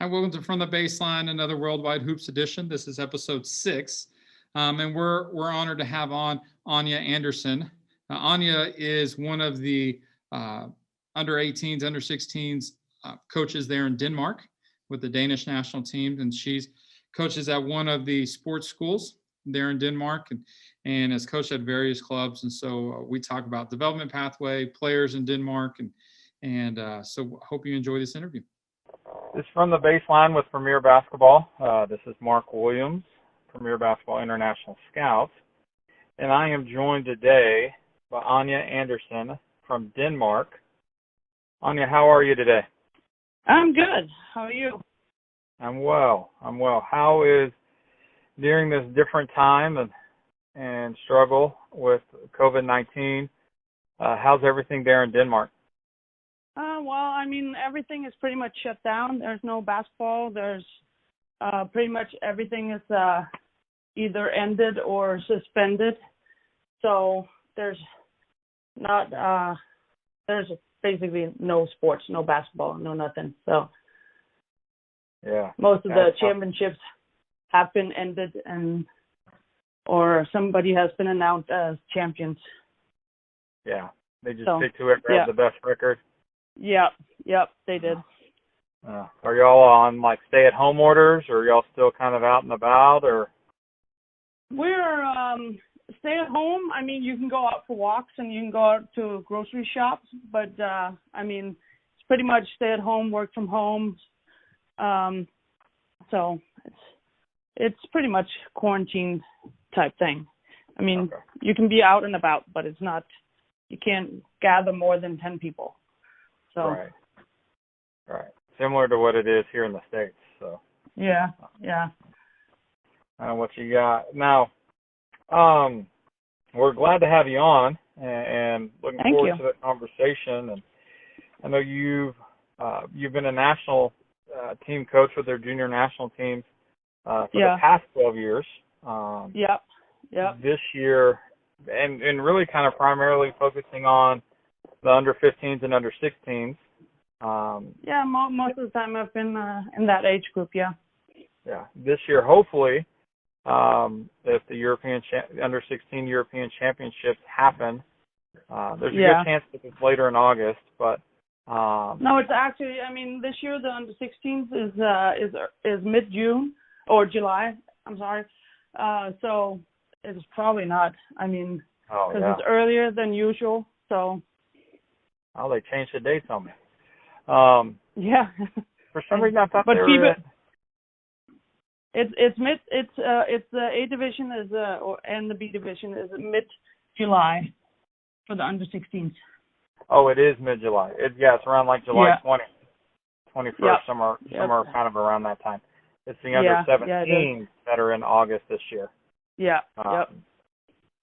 Hi, welcome to From the Baseline, another Worldwide Hoops edition. This is episode 6, and we're honored to have on Anja Andersen. Anja is one of the under 18s, under 16s coaches there in Denmark with the Danish national team, and she's coaches at one of the sports schools there in Denmark, and has coached at various clubs. And so we talk about development pathway, players in Denmark, and so hope you enjoy this interview. This is From the Baseline with Premier Basketball. This is Mark Williams, Premier Basketball International Scout. And I am joined today by Anja Andersen from Denmark. Anja, how are you today? I'm good. How are you? I'm well. How is, during this different time and struggle with COVID-19, how's everything there in Denmark? Well, I mean, everything is pretty much shut down. There's no basketball. There's pretty much everything is either ended or suspended. So there's basically no sports, no basketball, no nothing. So yeah, most of the championships have been ended, or somebody has been announced as champions. Yeah, they just picked whoever has the best record. Yep, they did. Are y'all on like stay-at-home orders, or are y'all still kind of out and about, or? We're stay at home. I mean, you can go out for walks and you can go out to grocery shops, but I mean, it's pretty much stay at home, work from home. So it's pretty much quarantine type thing. I mean, You can be out and about, but it's not. You can't gather more than 10 people. So. Right. Similar to what it is here in the States. So. Yeah. What you got now? We're glad to have you on, and looking forward to the conversation. And I know you've been a national team coach with their junior national teams for the past 12 years. Yep. This year, and really kind of primarily focusing on the under 15s and under 16s. Most of the time I've been in that age group. Yeah. This year, hopefully, if the under 16 European Championships happen, there's a good chance that it's later in August. But no, it's actually. I mean, this year the under 16s is mid-June or July. I'm sorry. So it's probably not. I mean, because it's earlier than usual. So. Oh, they changed the dates on me. For some reason, I thought they were. It's the A division and the B division is mid July for the under 16s. Oh, it is mid July. It's around like July 21st, somewhere kind of around that time. It's the under 17s that are in August this year.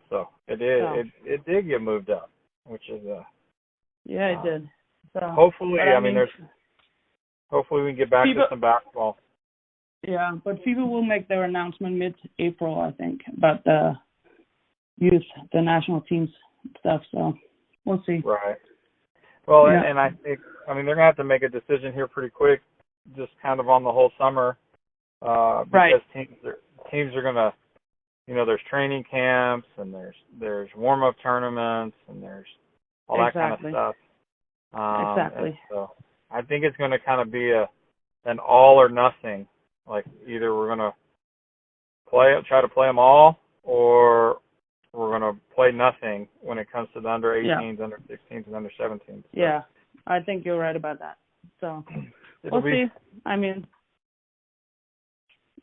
So it is. It did get moved up, which is it did. So, hopefully, hopefully we can get back to some basketball. Yeah, but FTB will make their announcement mid-April, I think, about the youth, the national teams stuff. So we'll see. Right. Well, and I think, they're going to have to make a decision here pretty quick, just kind of on the whole summer, because teams are going to, there's training camps and there's warm-up tournaments and there's all that kind of stuff. Exactly. So I think it's going to kind of be an all or nothing. Like either we're going to try to play them all, or we're going to play nothing when it comes to the under 18s, under 16s, and under 17s. So. Yeah, I think you're right about that. So we'll see. I mean,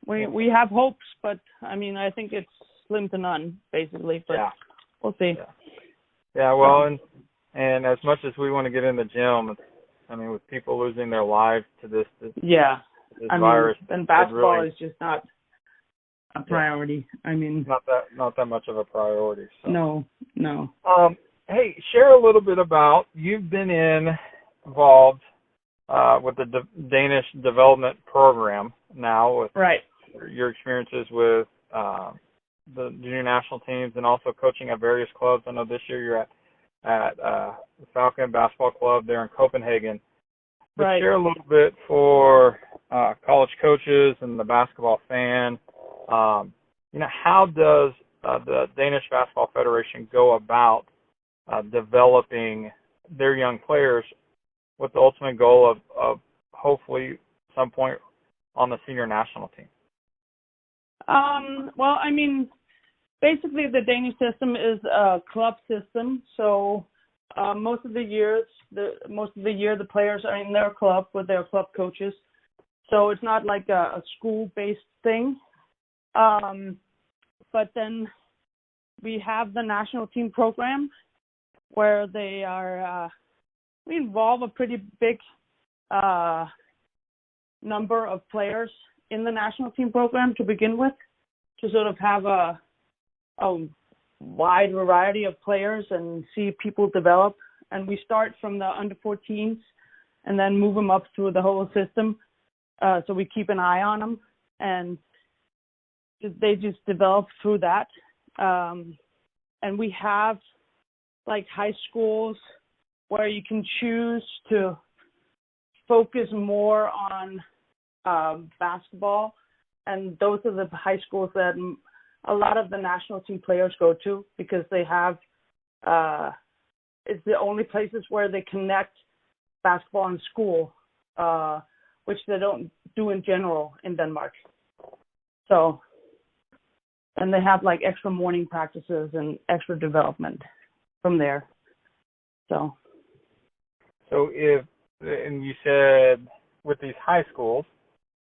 we have hopes, but I think it's slim to none, basically. But we'll see. Yeah. Well, and as much as we want to get in the gym, with people losing their lives to this virus, and basketball is just not a priority. Not that much of a priority. So. No. Hey, share a little bit about, you've been involved with the Danish development program now, with your experiences with the junior national teams and also coaching at various clubs. I know this year you're at the Falcon Basketball Club there in Copenhagen. Right. share a little bit for college coaches and the basketball fan. How does the Danish Basketball Federation go about developing their young players with the ultimate goal of hopefully some point on the senior national team? Well, I mean, basically the Danish system is a club system. So most of the year the players are in their club with their club coaches. So it's not like a school-based thing. But then we have the national team program where they are, we involve a pretty big number of players in the national team program to begin with, to sort of have a wide variety of players and see people develop. And we start from the under 14s and then move them up through the whole system. So we keep an eye on them, and they just develop through that. And we have like high schools where you can choose to focus more on basketball, and those are the high schools that a lot of the national team players go to, because they have it's the only places where they connect basketball and school, which they don't do in general in Denmark. So, and they have like extra morning practices and extra development from there. So and you said with these high schools,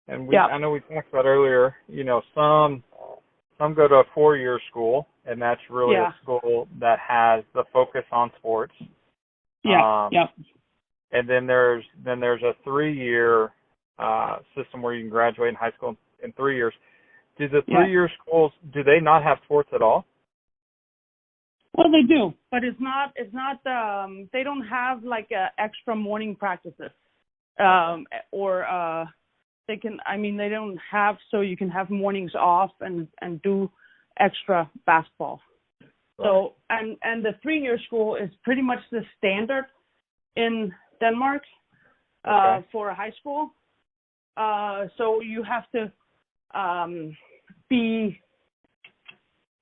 and I know we talked about earlier, some go to a 4-year school, and that's really a school that has the focus on sports. And then there's a 3-year system where you can graduate in high school in 3 years. Do the 3-year schools, do they not have sports at all? Well, they do, but it's not they don't have like extra morning practices, or they don't have, so you can have mornings off and do extra basketball. Right. So, and the 3-year school is pretty much the standard in Denmark for a high school. So you have to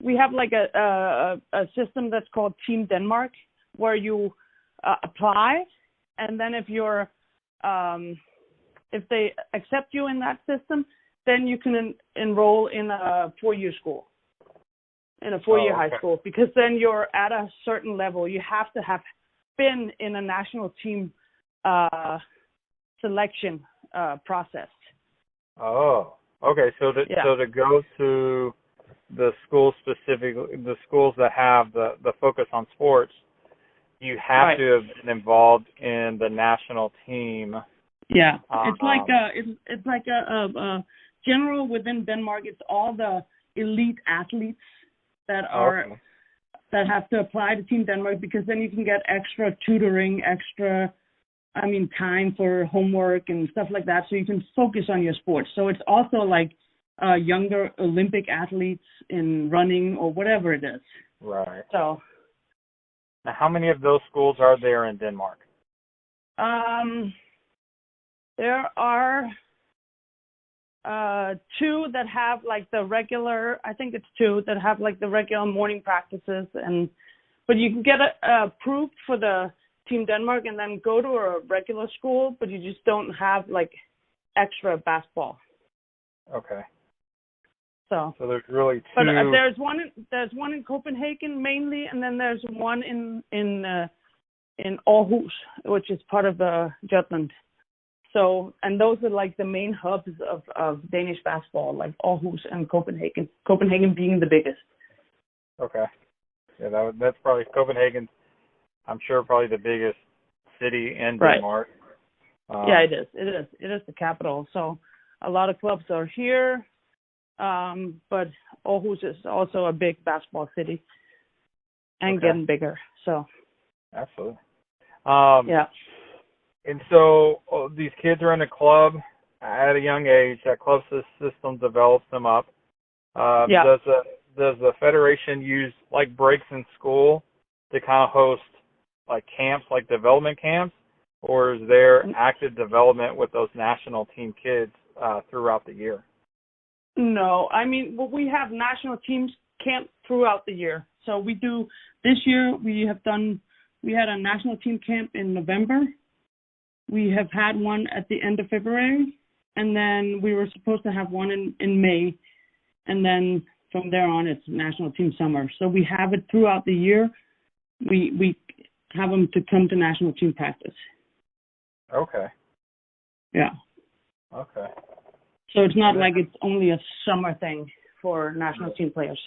we have like a system that's called Team Denmark, where you apply, and then if they accept you in that system, then you can enroll in a 4-year school, in a 4-year high school, because then you're at a certain level. You have to have been in a national team selection process. Oh, okay. So to go to the schools that have the focus on sports, you have to have been involved in the national team. Yeah, it's like a general within Denmark. It's all the elite athletes that are that have to apply to Team Denmark, because then you can get extra tutoring, time for homework and stuff like that, so you can focus on your sports. So it's also like younger Olympic athletes in running or whatever it is. Right. So, now, how many of those schools are there in Denmark? There are 2 that have like the regular. I think it's 2 that have like the regular morning practices, but you can get approved for the Team Denmark and then go to a regular school, but you just don't have like extra basketball. Okay. So there's really 2. But there's one in Copenhagen mainly, and then there's one in Aarhus, which is part of Jutland. So, and those are like the main hubs of Danish basketball, like Aarhus and Copenhagen. Copenhagen being the biggest. Okay. Yeah, that's probably Copenhagen. I'm sure probably the biggest city in Denmark. Yeah, it is. It is the capital. So a lot of clubs are here, but Aarhus is also a big basketball city and getting bigger. So. Absolutely. Yeah. And so these kids are in a club at a young age. That club system develops them up. Does the federation use like breaks in school to kind of host like camps, like development camps, or is there active development with those national team kids throughout the year? No, I mean, well, we have national teams camp throughout the year. So we do, this year we had a national team camp in November. We have had one at the end of February, and then we were supposed to have one in May. And then from there on, it's national team summer. So we have it throughout the year. We have them to come to national team practice. Okay. Yeah. Okay. So it's not like it's only a summer thing for national team players.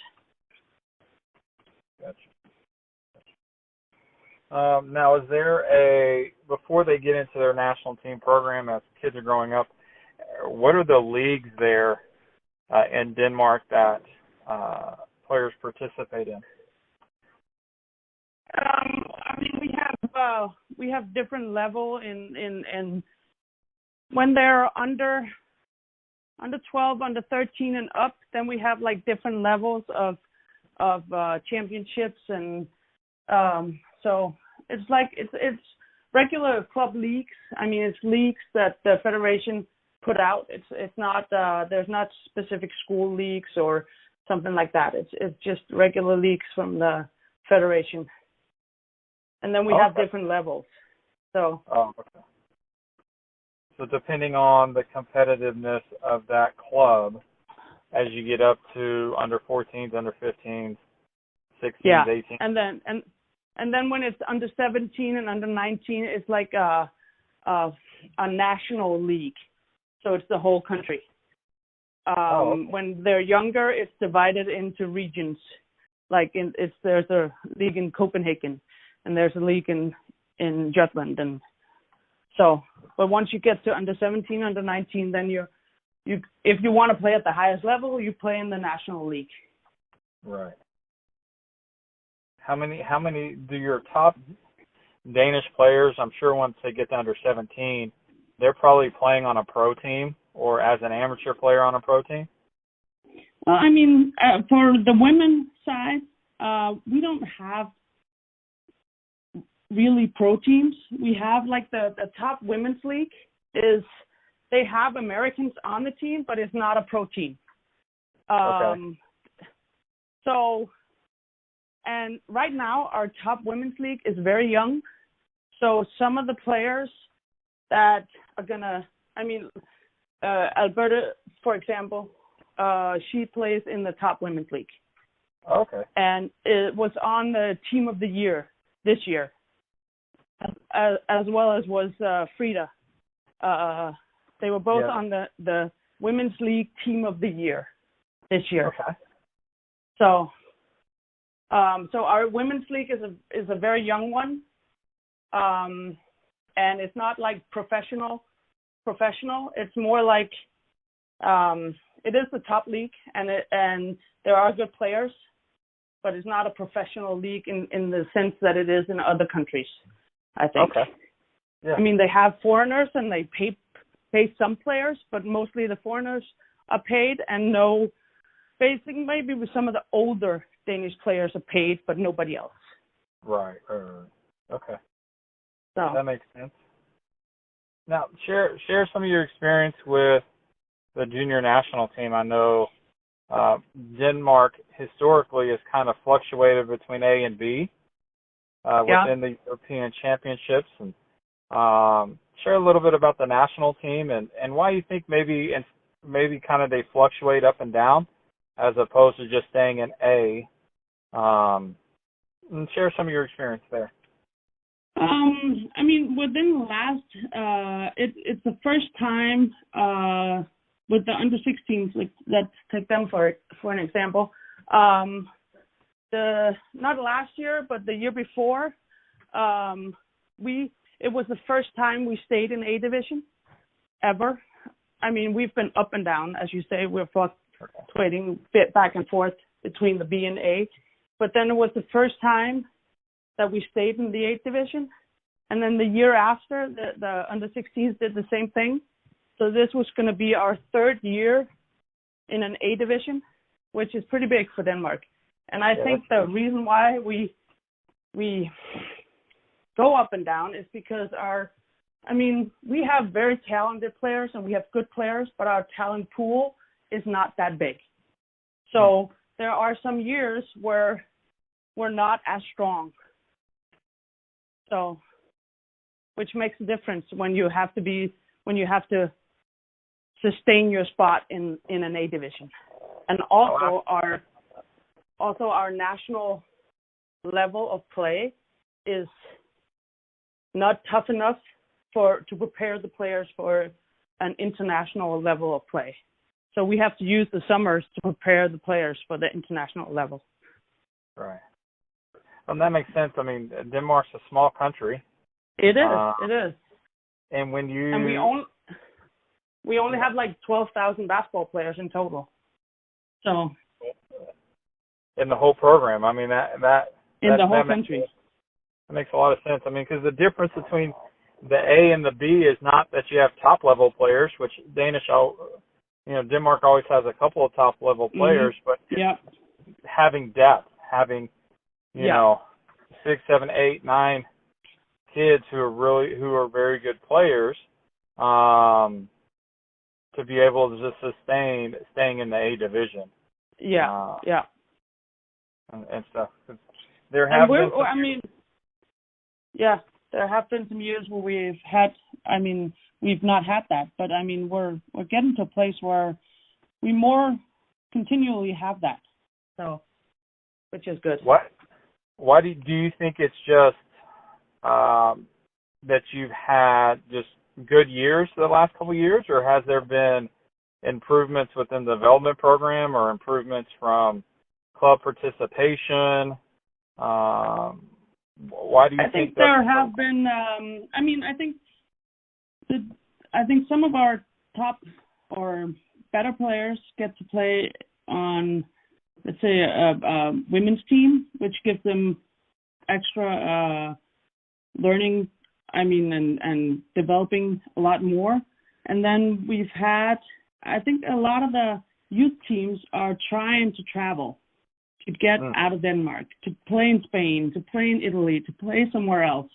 Gotcha. Now, is there before they get into their national team program as kids are growing up, what are the leagues there in Denmark that players participate in? I mean, we have different level in when they're under 12, under 13 and up, then we have like different levels of championships, and so it's like it's regular club leagues. I mean, it's leagues that the federation put out. It's not there's not specific school leagues or something like that. It's just regular leagues from the federation, and then we have different levels. So. Oh, okay. So depending on the competitiveness of that club, as you get up to under 14s, under 15s, 16s, yeah. 18s. And then when it's under 17 and under 19, it's like a national league. So it's the whole country. When they're younger, it's divided into regions. Like there's a league in Copenhagen, and there's a league in Jutland, and so. But once you get to under 17, under 19, then you if you want to play at the highest level, you play in the national league. Right. How many do your top Danish players? I'm sure once they get to under 17, they're probably playing on a pro team or as an amateur player on a pro team. Well, I mean, for the women's side, we don't have really pro teams. We have like the top women's league they have Americans on the team, but it's not a pro team. Okay. So, and right now our top women's league is very young. So some of the players that are Alberta, for example, she plays in the top women's league. Okay. And it was on the team of the year this year. As well as was Frida. They were both on the Women's League Team of the Year this year. Okay. So our Women's League is a very young one, and it's not like professional. It's more like it is the top league, and there are good players, but it's not a professional league in the sense that it is in other countries, I think. Okay. Yeah. I mean, they have foreigners and they pay some players, but mostly the foreigners are paid, and basically maybe with some of the older Danish players are paid, but nobody else. Right. Okay. So that makes sense. Now, share some of your experience with the junior national team. I know Denmark historically has kind of fluctuated between A and B within the European Championships, and share a little bit about the national team and why you think maybe kind of they fluctuate up and down as opposed to just staying in A. And share some of your experience there. I mean, within the last, it's the first time with the under 16s. Like, let's take them for an example. Not last year, but the year before, it was the first time we stayed in A division ever. I mean, we've been up and down, as you say. We're fluctuating a bit back and forth between the B and A. But then it was the first time that we stayed in the 8th division. And then the year after, the under 16s did the same thing. So this was going to be our third year in an A division, which is pretty big for Denmark. And I think the reason why we go up and down is because our I mean, we have very talented players and we have good players, but our talent pool is not that big. So there are some years where we're not as strong. So, which makes a difference when you have to sustain your spot in an A division. And also our national level of play is not tough enough to prepare the players for an international level of play. So we have to use the summers to prepare the players for the international level. Right. That makes sense. I mean, Denmark's a small country. It is. And when you we only have like 12,000 basketball players in total. So in the whole program, I mean the whole country. That makes a lot of sense. I mean, because the difference between the A and the B is not that you have top level players, which Denmark always has a couple of top level players, but having depth, having you know 6, 7, 8, 9 kids who are very good players, to be able to just sustain staying in the A division. And stuff. There have been some years where we've not had that, but I mean, we're getting to a place where we more continually have that. So, which is good. Why do you think it's just that you've had just good years the last couple of years, or has there been improvements within the development program or improvements from club participation? Why do you think? I think there have been. I think some of our top or better players get to play on, let's say, a women's team, which gives them extra learning. And developing a lot more. And then we've had, I think a lot of the youth teams are trying to travel to get out of Denmark, to play in Spain, to play in Italy, to play somewhere else,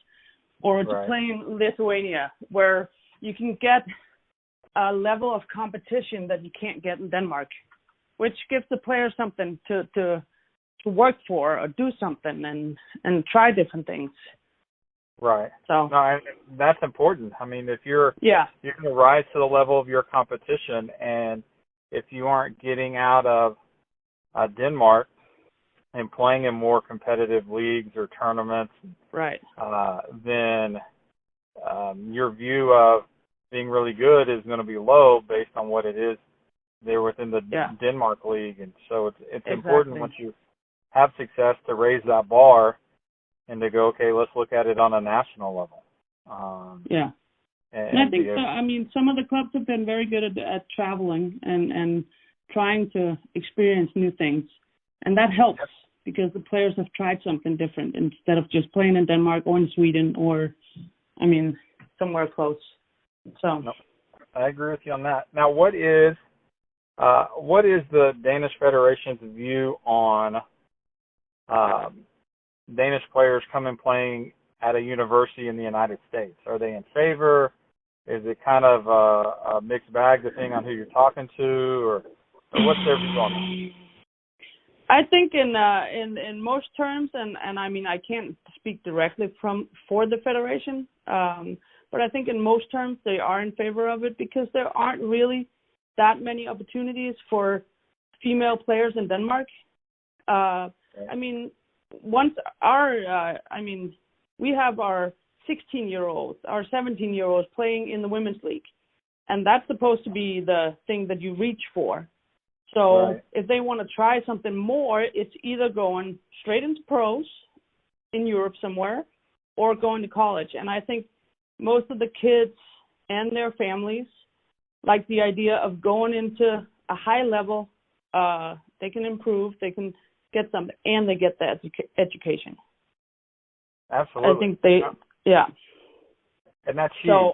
or to play in Lithuania, where you can get a level of competition that you can't get in Denmark, which gives the players something to work for or do something and try different things. Right. So that's important. I mean, if you're going to rise to the level of your competition, and if you aren't getting out of Denmark and playing in more competitive leagues or tournaments, then your view of being really good is going to be low based on what it is there within the Denmark league. And so it's important once you have success to raise that bar and to go, okay, let's look at it on a national level. And I think, some of the clubs have been very good at traveling and trying to experience new things. And that helps because the players have tried something different instead of just playing in Denmark or in Sweden or, somewhere close. So I agree with you on that. Now, what is the Danish Federation's view on Danish players come and playing at a university in the United States? Are they in favor? Is it kind of a mixed bag depending on who you're talking to, or what's their view on that? I think in most terms, and I can't speak directly for the federation, but I think in most terms they are in favor of it because there aren't really that many opportunities for female players in Denmark. Once we have our 16-year-olds, our 17-year-olds playing in the women's league, and that's supposed to be the thing that you reach for. So if they want to try something more, it's either going straight into pros in Europe somewhere or going to college. And I think most of the kids and their families like the idea of going into a high level. They can improve, they can get something, and they get the education. Absolutely. I think and that's huge. So,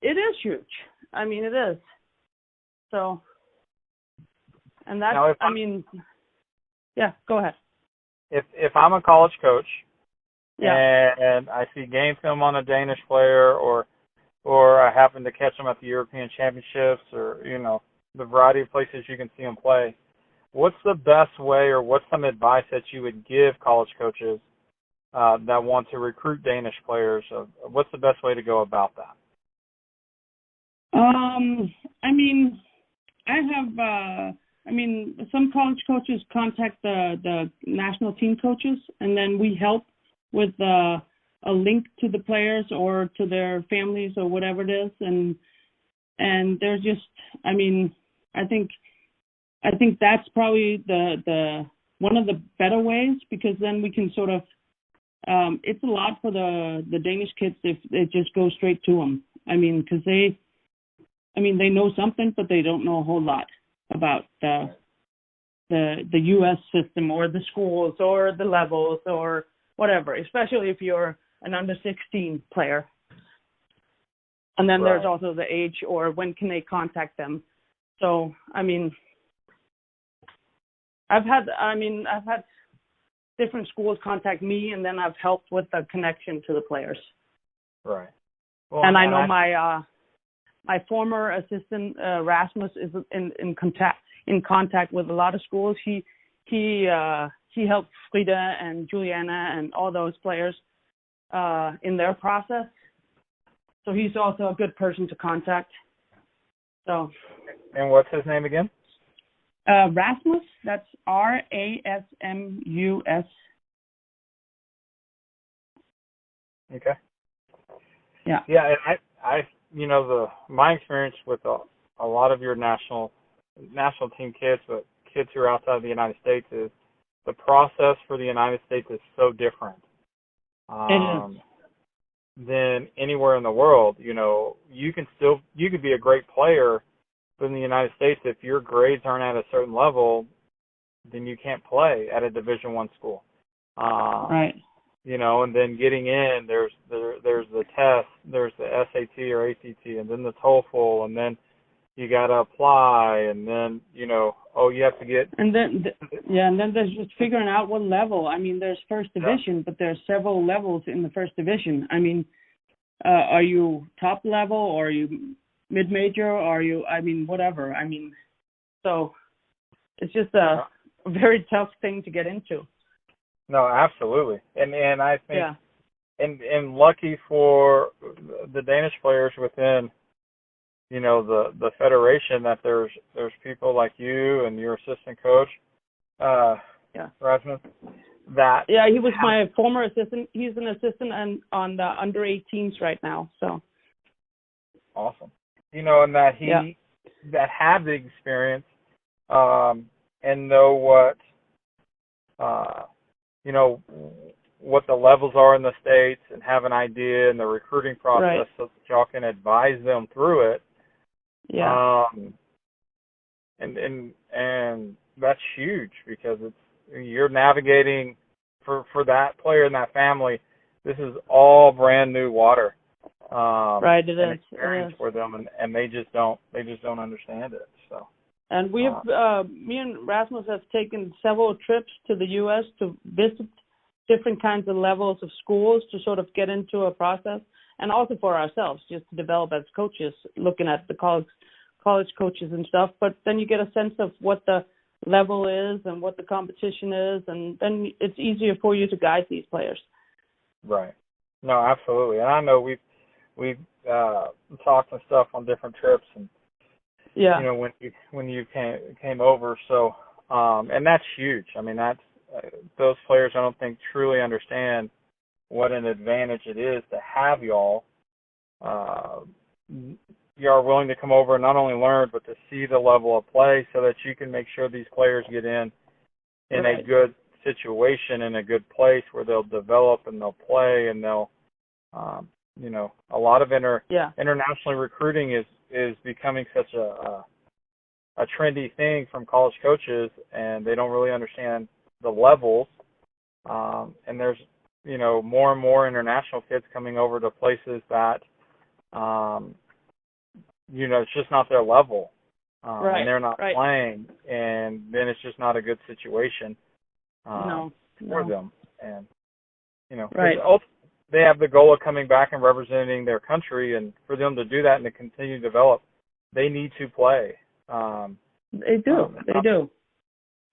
it is huge. It is. So, and that's, now, go ahead. If I'm a college coach, and I see game film on a Danish player, or I happen to catch them at the European Championships, or the variety of places you can see them play. What's the best way, or what's some advice that you would give college coaches that want to recruit Danish players? What's the best way to go about that? Some college coaches contact the national team coaches, and then we help with a link to the players or to their families or whatever it is. And there's just, I think that's probably the one of the better ways, because then we can sort of, it's a lot for the Danish kids if it just goes straight to them. Because they know something, but they don't know a whole lot about the U.S. system or the schools or the levels or whatever, especially if you're an under 16 player. And then there's also the age, or when can they contact them. So, I've had different schools contact me, and then I've helped with the connection to the players. Right. Well, and I know my former assistant Rasmus is in contact with a lot of schools. He helped Frida and Juliana and all those players in their process. So he's also a good person to contact. So. And what's his name again? Rasmus. That's Rasmus. Okay. Yeah. Yeah, and I my experience with a lot of your national team kids, but kids who are outside of the United States, is the process for the United States is so different than anywhere in the world. You could be a great player, but in the United States, if your grades aren't at a certain level, then you can't play at a Division I school. Right. And then getting in, there's the test, there's the SAT or ACT, and then the TOEFL, and then you got to apply, and then, you have to get... And then there's just figuring out what level. There's first division, but there's several levels in the first division. Are you top level, or are you mid-major, or are you, whatever. So it's just a very tough thing to get into. No, absolutely. And I think, and lucky for the Danish players within, the federation, that there's people like you and your assistant coach, Rasmus, that. Yeah, he was my former assistant. He's an assistant on the under 18s right now. So. Awesome. And that that had the experience, and know what the levels are in the States, and have an idea in the recruiting process, so that y'all can advise them through it. Yeah. And that's huge, because you're navigating for that player and that family. This is all brand new water. It is. Experience for them, and they just don't understand it. So. And we have, me and Rasmus have taken several trips to the U.S. to visit different kinds of levels of schools to sort of get into a process, and also for ourselves, just to develop as coaches, looking at the college coaches and stuff. But then you get a sense of what the level is and what the competition is, and then it's easier for you to guide these players. Right. No, absolutely. And I know we've talked and stuff on different trips, and when you came over, so and that's huge. That's those players, I don't think, truly understand what an advantage it is to have y'all. You are willing to come over and not only learn, but to see the level of play, so that you can make sure these players get in a good situation, in a good place where they'll develop and they'll play, and they'll, a lot of international recruiting is becoming such a trendy thing from college coaches, and they don't really understand the levels. And there's, more and more international kids coming over to places that, it's just not their level. And they're not playing, and then it's just not a good situation for them. And, Right. They have the goal of coming back and representing their country, and for them to do that and to continue to develop, they need to play. They do. They do.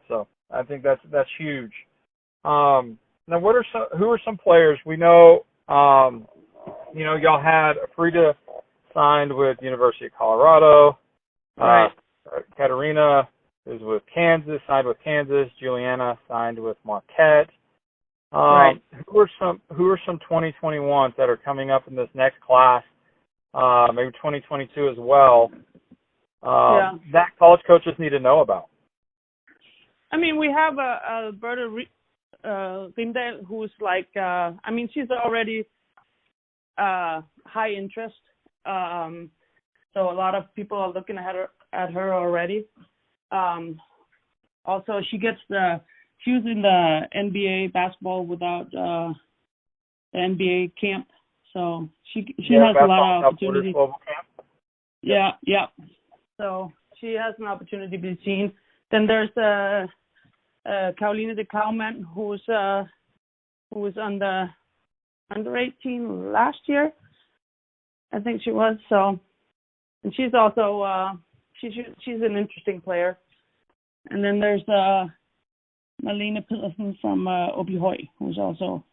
So I think that's huge. Now, who are some players we know? Y'all had Frida signed with University of Colorado. Right. Katerina is with Kansas, signed with Kansas. Juliana signed with Marquette. Right. Who are some 2021s that are coming up in this next class? Maybe 2022 as well. That college coaches need to know about. I mean, we have Alberta Rindal, who's like, she's already high interest. So a lot of people are looking at her already. Also, she was in the NBA basketball without the NBA camp, so she has a lot of opportunities. Yeah. So she has an opportunity to be seen. Then there's Caroline de Klaumann, who was on the under 18 last year, I think she was. So, and she's also she's an interesting player. And then there's Marlene Pedersen from Obyhøj, who's also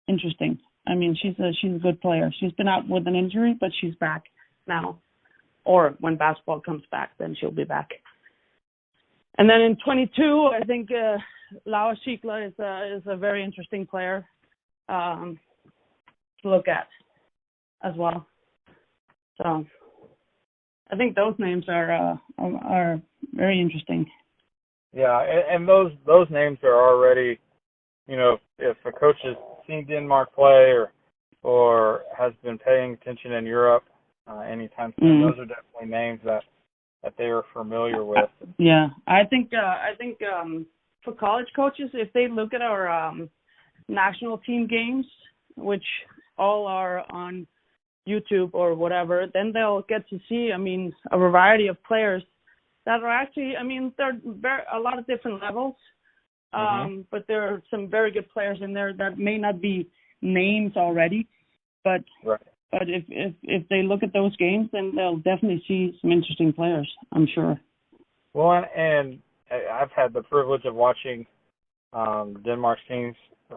interesting. I mean, she's a good player. She's been out with an injury, but she's back now. Or when basketball comes back, then she'll be back. And then in 22, I think Laura Schiegler is a very interesting player to look at as well. So I think those names are very interesting. Yeah, and those names are already, if a coach has seen Denmark play or has been paying attention in Europe anytime soon, those are definitely names that they are familiar with. Yeah, I think for college coaches, if they look at our national team games, which all are on YouTube or whatever, then they'll get to see, a variety of players that are actually, they're a lot of different levels, but there are some very good players in there that may not be names already, but right. But if they look at those games, then they'll definitely see some interesting players, I'm sure. Well, and I've had the privilege of watching Denmark's teams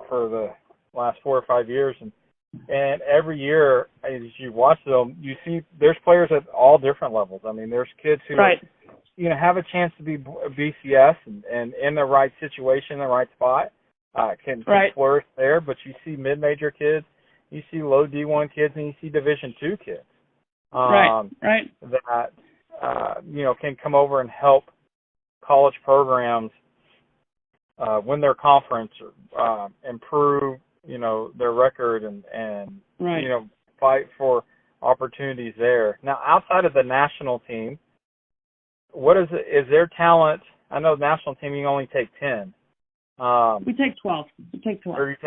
for the last 4 or 5 years, and every year as you watch them, you see there's players at all different levels. There's kids who have a chance to be BCS and in the right situation, the right spot, can flourish there. But you see mid-major kids, you see low D1 kids, and you see Division II kids. That can come over and help college programs win their conference, improve their record, and fight for opportunities there. Now, outside of the national team, is there talent? I know the national team you only take 10. We take 12. Or you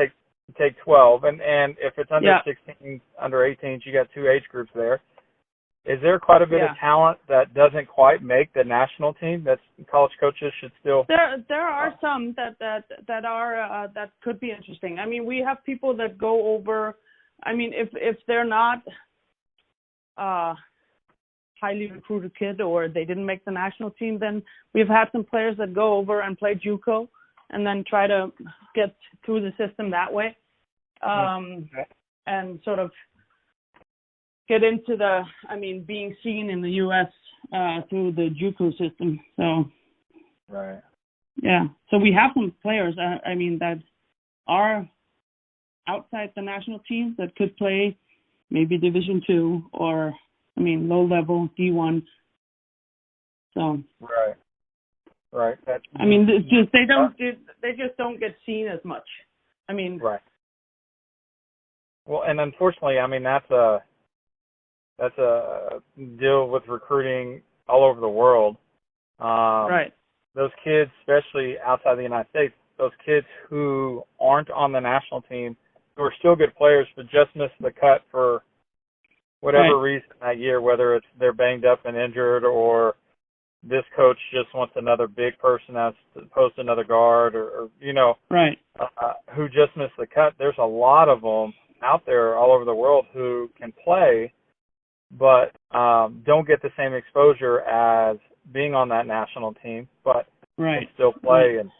take 12, and if it's under 16, under 18s, you got 2 age groups there. Is there quite a bit of talent that doesn't quite make the national team that college coaches should still? There are some that are that could be interesting. We have people that go over. If they're not highly recruited kid or they didn't make the national team, then we've had some players that go over and play JUCO and then try to get through the system that way, and sort of get into being seen in the U.S. Through the JUCO system. So, so we have some players, that are outside the national team that could play maybe Division II or, low level D1. So. Right. They just don't get seen as much. Right. Well, and unfortunately, that's a deal with recruiting all over the world. Those kids, especially outside the United States, those kids who aren't on the national team, who are still good players, but just missed the cut for whatever reason that year, whether it's they're banged up and injured or this coach just wants another big person as opposed to another guard, or right, who just missed the cut. There's a lot of them out there all over the world who can play, but don't get the same exposure as being on that national team, but right, can still play. And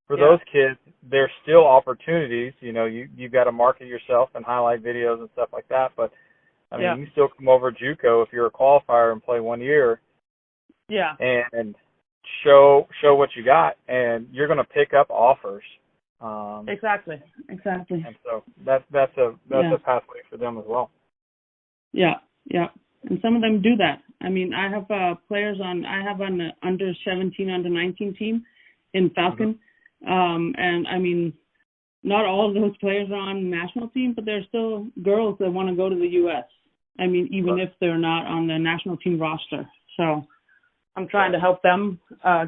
for those kids, there's still opportunities. You got to market yourself and highlight videos and stuff like that. But I mean, you still come over JUCO if you're a qualifier and play 1 year. Yeah. And show what you got, and you're going to pick up offers. Exactly. And so that's a pathway for them as well. Yeah. And some of them do that. I mean, I have players on. I have an under 17, under 19 team in Falcon, and I mean, not all of those players are on the national team, but there's still girls that want to go to the U.S. I mean, even if they're not on the national team roster. So I'm trying to help them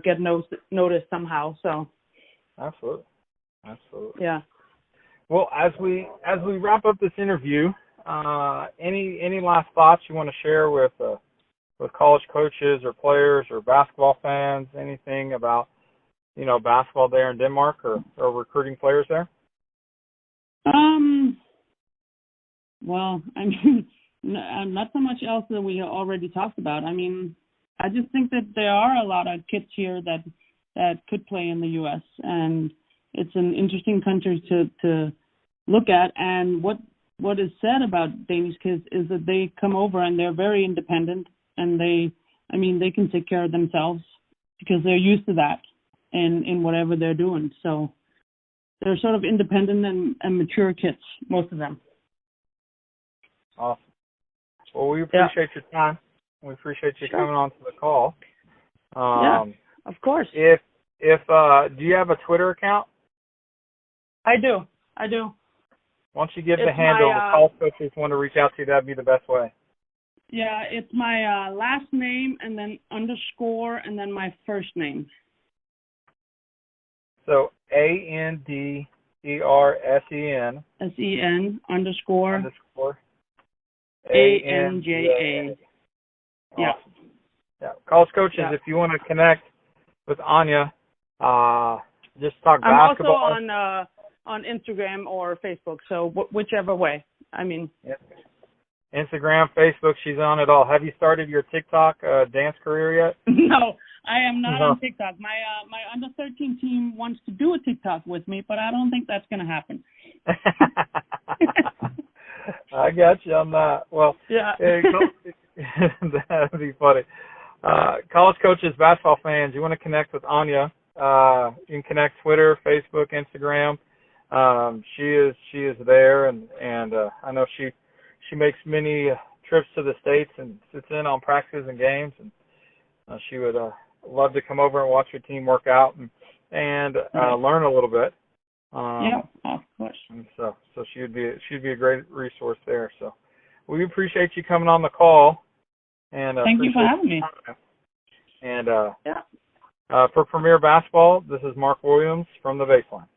get noticed somehow. So absolutely. Yeah. Well, as we wrap up this interview, any last thoughts you want to share with college coaches or players or basketball fans? Anything about basketball there in Denmark or recruiting players there? Well, I mean, not so much else that we already talked about. I mean, I just think that there are a lot of kids here that could play in the U.S. and it's an interesting country to look at. And what is said about Danish kids is that they come over and they're very independent, and they can take care of themselves because they're used to that in whatever they're doing. So they're sort of independent and mature kids, most of them. Awesome. Well, we appreciate your time. We appreciate you coming on to the call. Of course. If do you have a Twitter account? I do. Why don't you give the handle? If college coaches want to reach out to you, that'd be the best way. Yeah, it's my last name and then underscore and then my first name. So ANDERSEN SEN underscore ANJA. Yeah. College coaches, if you want to connect with Anja, just talk basketball. I'm also on Instagram or Facebook, so whichever way. I mean, Instagram, Facebook, she's on it all. Have you started your TikTok dance career yet? No, I am not on TikTok. My under 13 team wants to do a TikTok with me, but I don't think that's going to happen. I got you on that. Well, hey, that'd be funny. College coaches, basketball fans, you want to connect with Anja? You can connect Twitter, Facebook, Instagram. She is there, and I know she makes many trips to the States and sits in on practices and games, and she would love to come over and watch your team work out and learn a little bit. Of course. And so she'd be a great resource there. So we appreciate you coming on the call, and thank you for having me. And for Premier Basketball, this is Mark Williams from the Baseline.